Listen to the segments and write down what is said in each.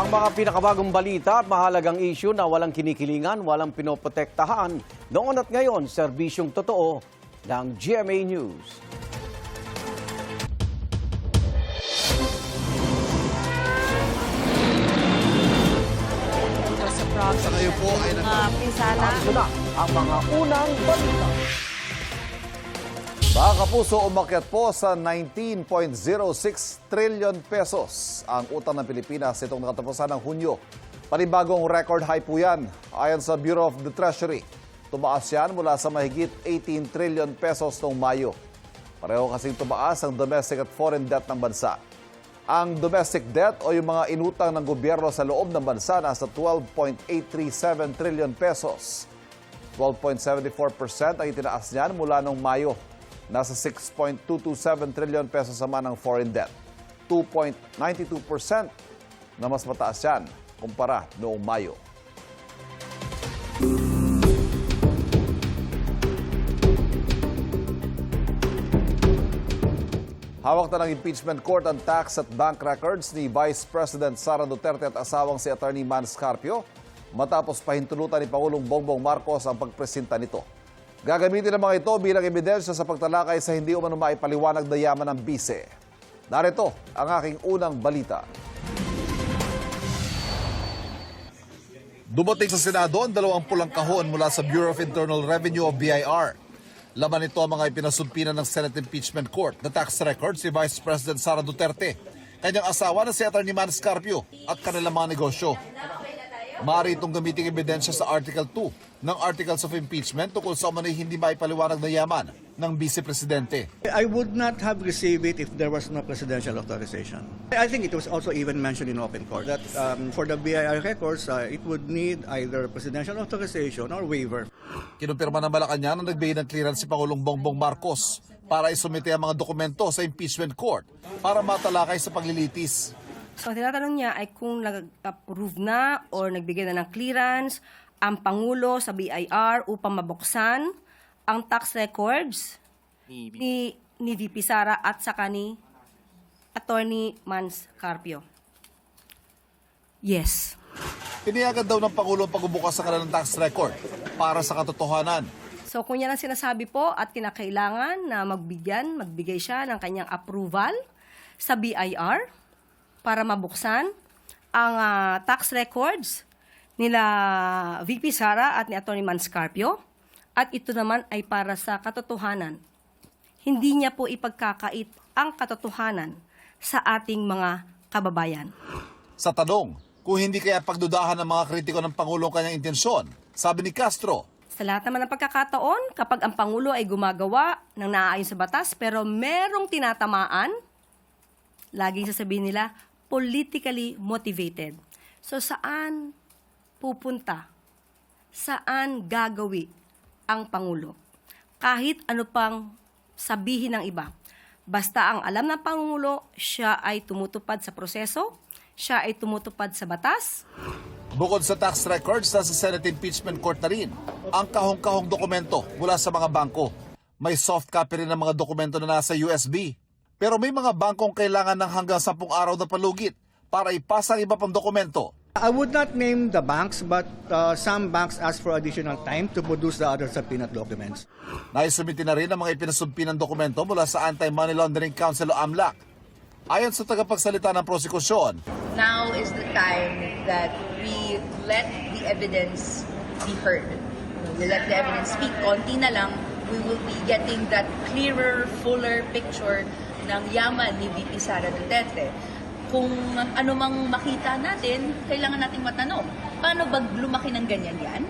Ang mga pinakabagong balita at mahalagang issue na walang kinikilingan, walang pinoprotektahan, noon at ngayon, serbisyong totoo ng GMA News. Sa ngayon po ay Pinsala. Ito na ang mga unang balita. Mga kapuso, umakyat po sa 19.06 trillion pesos ang utang ng Pilipinas itong nakatapusan ng Hunyo. Panibagong record high po yan. Ayon sa Bureau of the Treasury, tumaas yan mula sa mahigit 18 trillion pesos noong Mayo. Pareho kasing tumaas ang domestic at foreign debt ng bansa. Ang domestic debt o yung mga inutang ng gobyerno sa loob ng bansa nasa 12.837 trillion pesos. 12.74% ang itinaas niyan mula noong Mayo. Nasa 6.227 trillion pesos naman ang foreign debt. 2.92% na mas mataas yan kumpara noong Mayo. Hawak na ng impeachment court ang tax at bank records ni Vice President Sara Duterte at asawang si Attorney Manny Scarpio matapos pahintulutan ni Pangulong Bongbong Marcos ang pagpresenta nito. Gagamitin ang mga ito bilang ebidensya sa pagtalakay sa hindi umano maipaliwanag na yaman ng bise. Narito ang aking unang balita. Dumating sa Senado ang 20 kahon mula sa Bureau of Internal Revenue o BIR. Laman ito ang mga ipinasumpinan ng Senate Impeachment Court na tax records si Vice President Sara Duterte, kanyang asawa na si Attorney Manny Scarpio at kanilang mga negosyo. Maaari itong gamiting ebidensya sa Article 2 ng Articles of Impeachment tungkol sa umano'y hindi maipaliwanag na yaman ng Vice Presidente. I would not have received it if there was no presidential authorization. I think it was also even mentioned in open court that for the BIR records, it would need either presidential authorization or waiver. Kinumpirma ng Malacanang na nagbigay ng clearance si Pangulong Bongbong Marcos para isumite ang mga dokumento sa impeachment court para matalakay sa paglilitis. So, ang tinatanong niya ay kung nag-approve na or nagbigay na ng clearance ang Pangulo sa BIR upang mabuksan ang tax records ni VP Sara at saka ni Attorney Manny Scarpio. Yes. Tiniyagan daw ng Pangulo ang pagbubukas sa kanilang tax record para sa katotohanan. So, kung yan ang sinasabi po at kinakailangan na magbigay siya ng kanyang approval sa BIR para mabuksan ang tax records nila VP Sara at ni Attorney Manny Scarpio, at ito naman ay para sa katotohanan. Hindi niya po ipagkakait ang katotohanan sa ating mga kababayan. Sa tanong, kung hindi kaya pagdudahan ng mga kritiko ng Pangulo ang kanyang intensyon, sabi ni Castro, Sa lahat naman ng pagkakataon, kapag ang Pangulo ay gumagawa ng naaayon sa batas pero merong tinatamaan, laging sasabihin nila, politically motivated. So saan pupunta? Saan gagawi ang Pangulo? Kahit ano pang sabihin ng iba. Basta ang alam ng Pangulo, siya ay tumutupad sa proseso, siya ay tumutupad sa batas. bukod sa tax records, nasa Senate Impeachment Court na rin ang kahong-kahong dokumento mula sa mga bangko. May soft copy rin ng mga dokumento na nasa USB. Pero may mga bangkong kailangan ng hanggang 10 araw na palugit para ipasa ang iba pang dokumento. I would not name the banks, but some banks ask for additional time to produce the other subpoenaed documents. Naisumiti na rin ang mga ipinasumpi ng dokumento mula sa Anti-Money Laundering Council o AMLAC. Ayon sa tagapagsalita ng prosekusyon, now is the time that we let the evidence be heard. We let the evidence speak. Konti na lang, we will be getting that clearer, fuller picture ng yaman ni VP Sara Duterte. Kung ano mang makita natin, kailangan nating matanong, paano ba lumaki ng ganyan yan?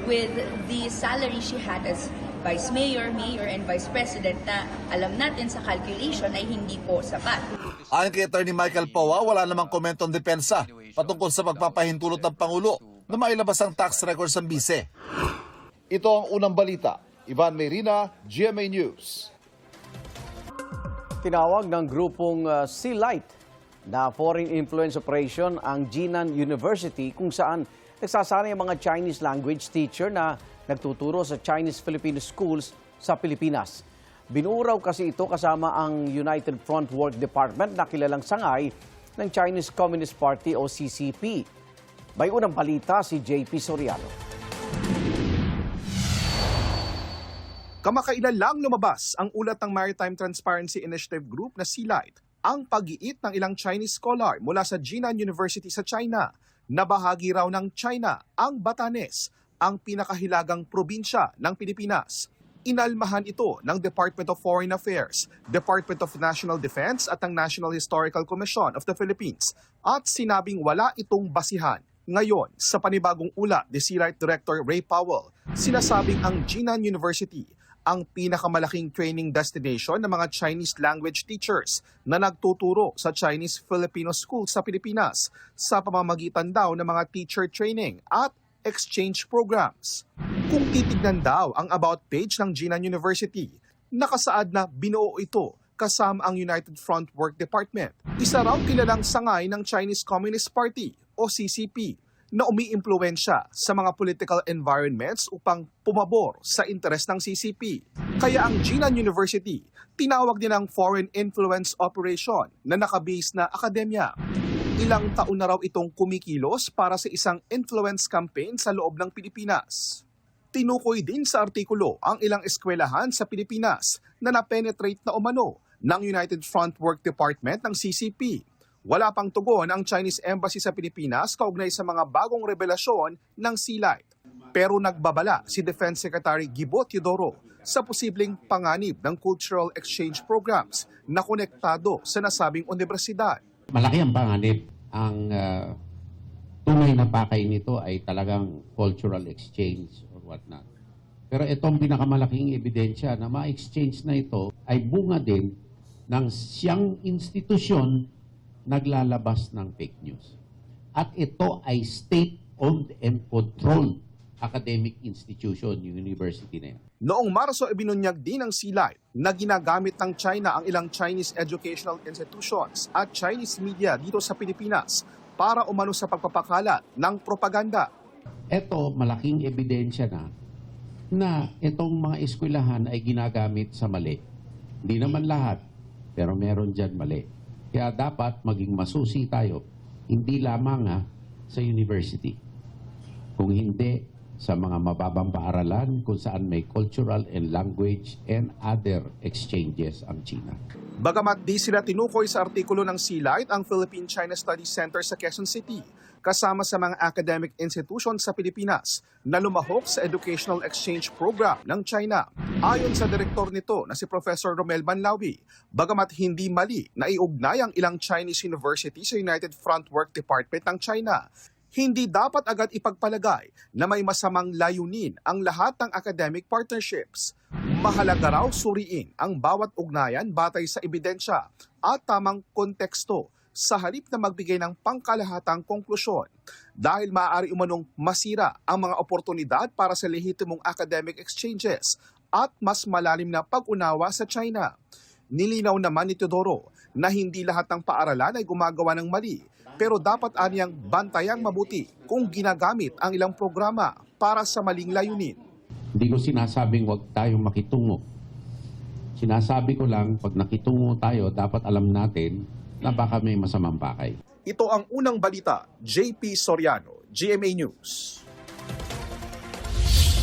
With the salary she had as Vice Mayor, Mayor, and Vice President na alam natin sa calculation ay hindi po sapat. ayon kay Attorney Michael Pawa, wala namang komento ang depensa patungkol sa pagpapahintulot ng Pangulo na mailabas ang tax records ng bise. Ito ang unang balita. Ivan Mayrina, GMA News. Tinawag ng grupong Sea Light na foreign influence operation ang Jinan University kung saan nagsasanay ang mga Chinese language teacher na nagtuturo sa Chinese-Filipino schools sa Pilipinas. Binuo raw kasi ito kasama ang United Front Work Department na kilalang sangay ng Chinese Communist Party o CCP. May unang balita si JP Soriano. Kamakailan lang lumabas ang ulat ng Maritime Transparency Initiative Group na Sealight, ang pag-iit ng ilang Chinese scholar mula sa Jinan University sa China na bahagi raw ng China ang Batanes, ang pinakahilagang probinsya ng Pilipinas. Inalmahan ito ng Department of Foreign Affairs, Department of National Defense at ang National Historical Commission of the Philippines at sinabing wala itong basihan. Ngayon, sa panibagong ulat ni Sealight Director Ray Powell, sinasabing ang Jinan University ang pinakamalaking training destination ng mga Chinese language teachers na nagtuturo sa Chinese-Filipino School sa Pilipinas sa pamamagitan daw ng mga teacher training at exchange programs. Kung titignan daw ang about page ng Jinan University, nakasaad na binuo ito kasama ang United Front Work Department. Isa raw kilalang sangay ng Chinese Communist Party o CCP na umiimpluwensya sa mga political environments upang pumabor sa interes ng CCP. Kaya ang Jinan University, tinawag din ang Foreign Influence Operation na nakabase na akademya. Ilang taon na raw itong kumikilos para sa isang influence campaign sa loob ng Pilipinas. Tinukoy din sa artikulo ang ilang eskwelahan sa Pilipinas na napenetrate na umano ng United Front Work Department ng CCP. Wala pang tugon ang Chinese Embassy sa Pilipinas kaugnay sa mga bagong revelasyon ng Sealight. Pero nagbabala si Defense Secretary Gibo Teodoro sa posibleng panganib ng cultural exchange programs na konektado sa nasabing universidad. Malaki ang panganib. Ang tunay na pakay nito ay talagang cultural exchange or whatnot. Pero itong pinakamalaking ebidensya na ma-exchange na ito ay bunga din ng siyang institusyon naglalabas ng fake news. At ito ay state-owned and controlled academic institution, yung university na yan. Noong Marso, ibinunyag din ng Sealight na ginagamit ng China ang ilang Chinese educational institutions at Chinese media dito sa Pilipinas para umano sa pagpapakalat ng propaganda. Ito, malaking ebidensya na itong mga eskwelahan ay ginagamit sa mali. Hindi naman lahat, pero meron dyan mali. Kaya dapat maging masusi tayo, hindi lamang sa university. Kung hindi, sa mga mababang paaralan kung saan may cultural and language and other exchanges ang China. Bagamat di sila tinukoy sa artikulo ng Sealight ang Philippine-China Studies Center sa Quezon City, kasama sa mga academic institutions sa Pilipinas na lumahok sa educational exchange program ng China. Ayon sa direktor nito na si Professor Romel Banlawi, bagamat hindi mali na iugnay ang ilang Chinese university sa United Front Work Department ng China, hindi dapat agad ipagpalagay na may masamang layunin ang lahat ng academic partnerships. Mahalaga raw suriin ang bawat ugnayan batay sa ebidensya at tamang konteksto sa halip na magbigay ng pangkalahatang konklusyon dahil maaari umanong masira ang mga oportunidad para sa lehitimong academic exchanges at mas malalim na pag-unawa sa China. Nilinaw naman ni Teodoro na hindi lahat ng paaralan ay gumagawa ng mali, pero dapat anyang bantayang mabuti kung ginagamit ang ilang programa para sa maling layunin. Hindi ko sinasabing huwag tayong makitungo. Sinasabi ko lang, pag nakitungo tayo, dapat alam natin na baka may masamang pakay. Ito ang unang balita, JP Soriano, GMA News.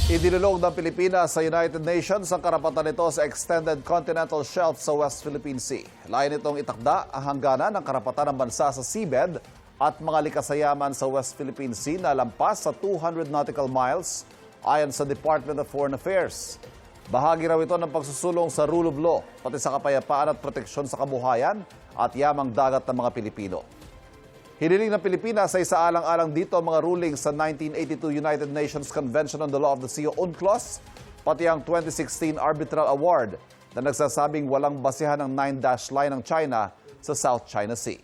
Idinulog ng Pilipinas sa United Nations ang karapatan nito sa extended continental shelf sa West Philippine Sea. Layo nitong itakda ang hangganan ng karapatan ng bansa sa seabed at mga likas sa yaman sa West Philippine Sea na lampas sa 200 nautical miles ayon sa Department of Foreign Affairs. Bahagi raw ito ng pagsusulong sa rule of law, pati sa kapayapaan at proteksyon sa kabuhayan at yamang dagat ng mga Pilipino. Hiniling ng Pilipinas sa isaalang-alang dito ang mga rulings sa 1982 United Nations Convention on the Law of the Sea o UNCLOS, pati ang 2016 Arbitral Award na nagsasabing walang basihan ng 9-dash line ng China sa South China Sea.